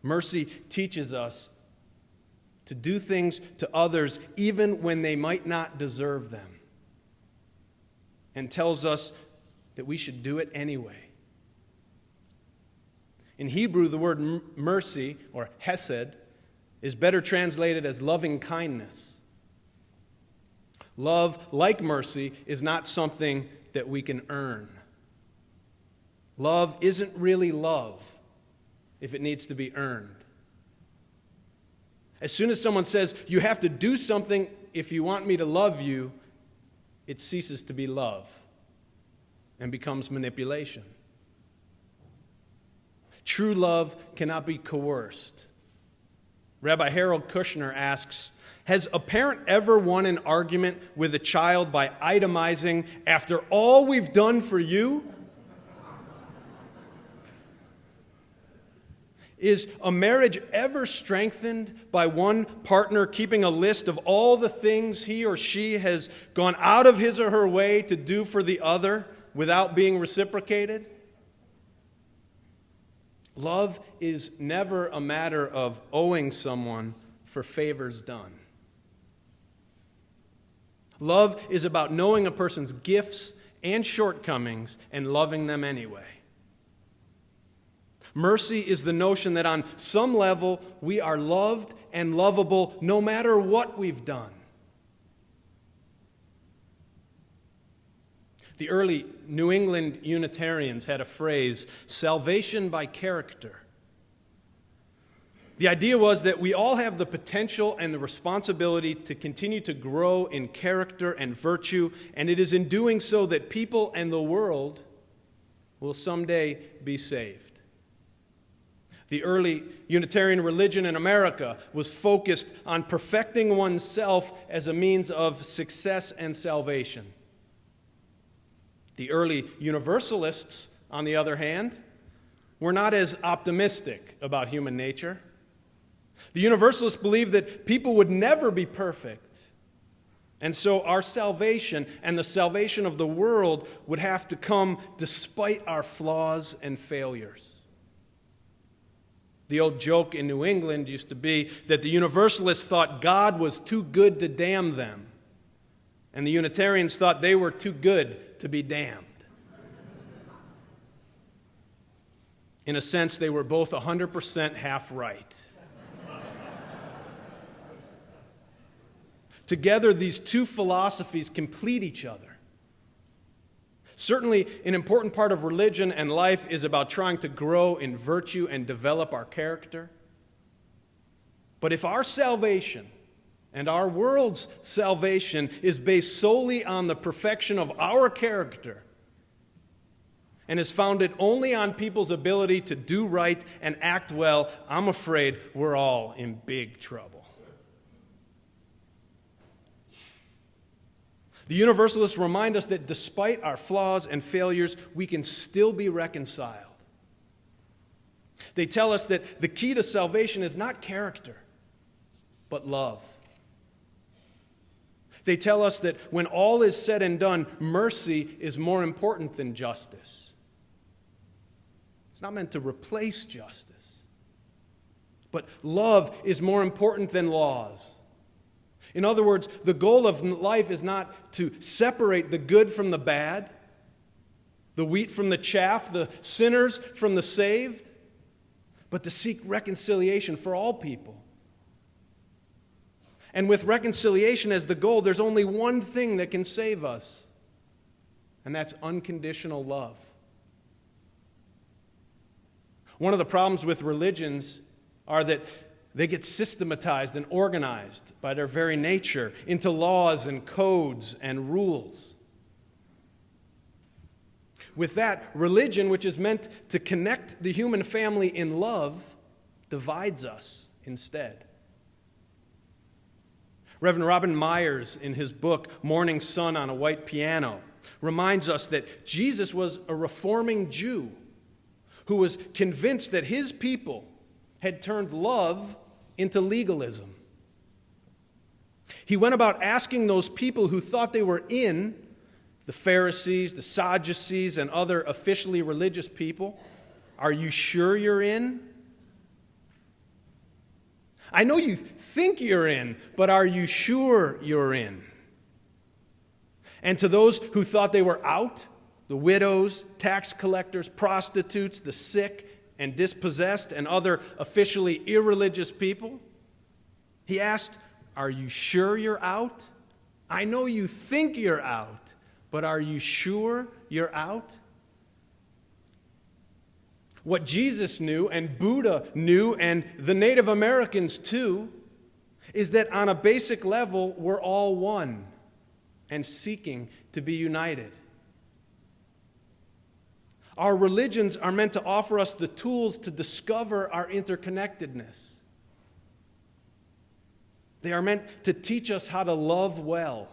Mercy teaches us to do things to others even when they might not deserve them, and tells us that we should do it anyway. In Hebrew, the word mercy, or hesed, is better translated as loving kindness. Love, like mercy, is not something that we can earn. Love isn't really love if it needs to be earned. As soon as someone says, you have to do something if you want me to love you, it ceases to be love and becomes manipulation. True love cannot be coerced. Rabbi Harold Kushner asks, has a parent ever won an argument with a child by itemizing, after all we've done for you? Is a marriage ever strengthened by one partner keeping a list of all the things he or she has gone out of his or her way to do for the other without being reciprocated? Love is never a matter of owing someone for favors done. Love is about knowing a person's gifts and shortcomings and loving them anyway. Mercy is the notion that on some level we are loved and lovable no matter what we've done. The early New England Unitarians had a phrase, salvation by character. The idea was that we all have the potential and the responsibility to continue to grow in character and virtue, and it is in doing so that people and the world will someday be saved. The early Unitarian religion in America was focused on perfecting oneself as a means of success and salvation. The early Universalists, on the other hand, were not as optimistic about human nature. The Universalists believed that people would never be perfect, and so our salvation and the salvation of the world would have to come despite our flaws and failures. The old joke in New England used to be that the Universalists thought God was too good to damn them, and the Unitarians thought they were too good to be damned. In a sense, they were both 100% half right. Together, these two philosophies complete each other. Certainly, an important part of religion and life is about trying to grow in virtue and develop our character. But if our salvation and our world's salvation is based solely on the perfection of our character and is founded only on people's ability to do right and act well, I'm afraid we're all in big trouble. The Universalists remind us that despite our flaws and failures, we can still be reconciled. They tell us that the key to salvation is not character, but love. They tell us that when all is said and done, mercy is more important than justice. It's not meant to replace justice, but love is more important than laws. In other words, the goal of life is not to separate the good from the bad, the wheat from the chaff, the sinners from the saved, but to seek reconciliation for all people. And with reconciliation as the goal, there's only one thing that can save us, and that's unconditional love. One of the problems with religions are that they get systematized and organized by their very nature into laws and codes and rules. With that, religion, which is meant to connect the human family in love, divides us instead. Reverend Robin Myers, in his book, Morning Sun on a White Piano, reminds us that Jesus was a reforming Jew who was convinced that his people had turned love into legalism. He went about asking those people who thought they were in, the Pharisees, the Sadducees, and other officially religious people, "Are you sure you're in?" I know you think you're in, but are you sure you're in? And to those who thought they were out, the widows, tax collectors, prostitutes, the sick and dispossessed, and other officially irreligious people, he asked, are you sure you're out? I know you think you're out, but are you sure you're out? What Jesus knew, and Buddha knew, and the Native Americans too, is that on a basic level, we're all one and seeking to be united. Our religions are meant to offer us the tools to discover our interconnectedness. They are meant to teach us how to love well,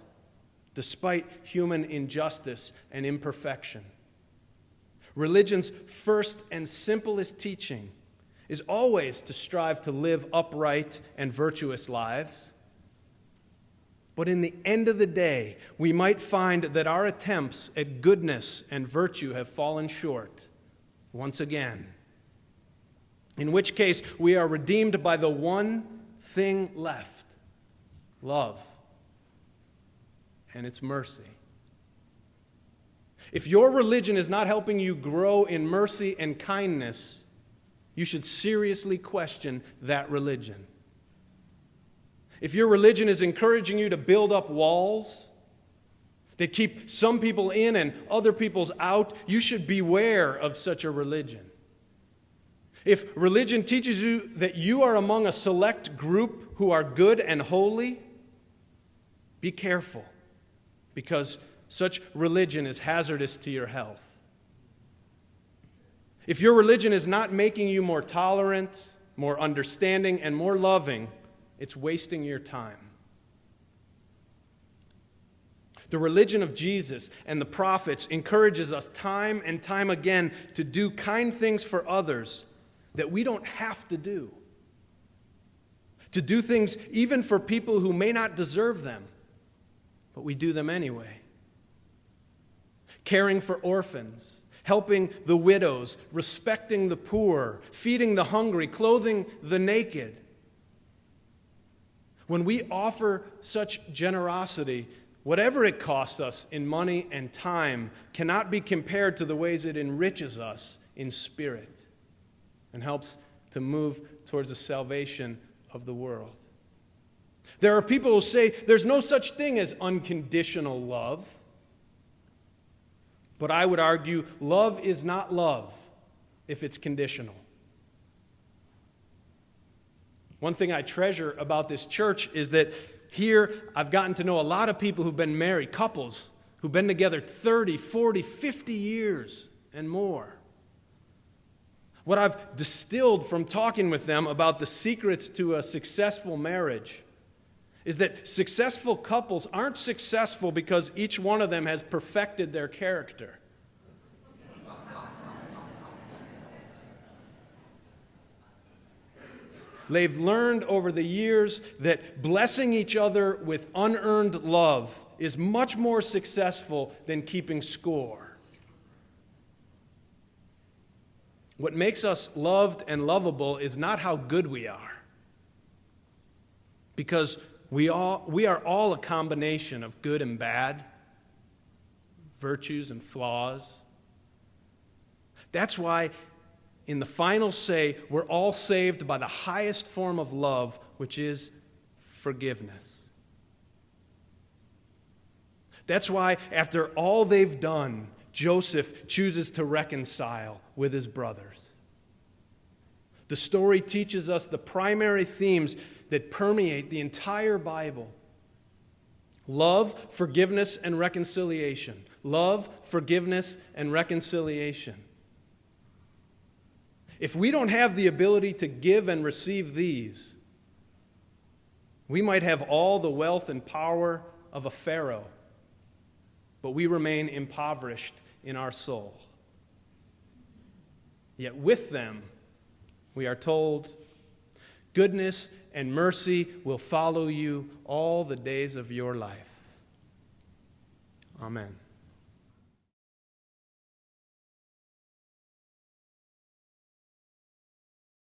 despite human injustice and imperfection. Religion's first and simplest teaching is always to strive to live upright and virtuous lives. But in the end of the day, we might find that our attempts at goodness and virtue have fallen short once again. In which case, we are redeemed by the one thing left: love and its mercy. If your religion is not helping you grow in mercy and kindness, you should seriously question that religion. If your religion is encouraging you to build up walls that keep some people in and other people's out, you should beware of such a religion. If religion teaches you that you are among a select group who are good and holy, be careful, because such religion is hazardous to your health. If your religion is not making you more tolerant, more understanding, and more loving, it's wasting your time. The religion of Jesus and the prophets encourages us time and time again to do kind things for others that we don't have to do. To do things even for people who may not deserve them, but we do them anyway. Caring for orphans, helping the widows, respecting the poor, feeding the hungry, clothing the naked. When we offer such generosity, whatever it costs us in money and time cannot be compared to the ways it enriches us in spirit and helps to move towards the salvation of the world. There are people who say there's no such thing as unconditional love. But I would argue love is not love if it's conditional. One thing I treasure about this church is that here I've gotten to know a lot of people who've been married, couples who've been together 30, 40, 50 years and more. What I've distilled from talking with them about the secrets to a successful marriage is that successful couples aren't successful because each one of them has perfected their character. They've learned over the years that blessing each other with unearned love is much more successful than keeping score. What makes us loved and lovable is not how good we are, because we are all a combination of good and bad, virtues and flaws. That's why in the final say, we're all saved by the highest form of love, which is forgiveness. That's why after all they've done, Joseph chooses to reconcile with his brothers. The story teaches us the primary themes that permeate the entire Bible: love, forgiveness, and reconciliation. Love, forgiveness, and reconciliation. If we don't have the ability to give and receive these, we might have all the wealth and power of a Pharaoh, but we remain impoverished in our soul. Yet with them, we are told, goodness and mercy will follow you all the days of your life. Amen.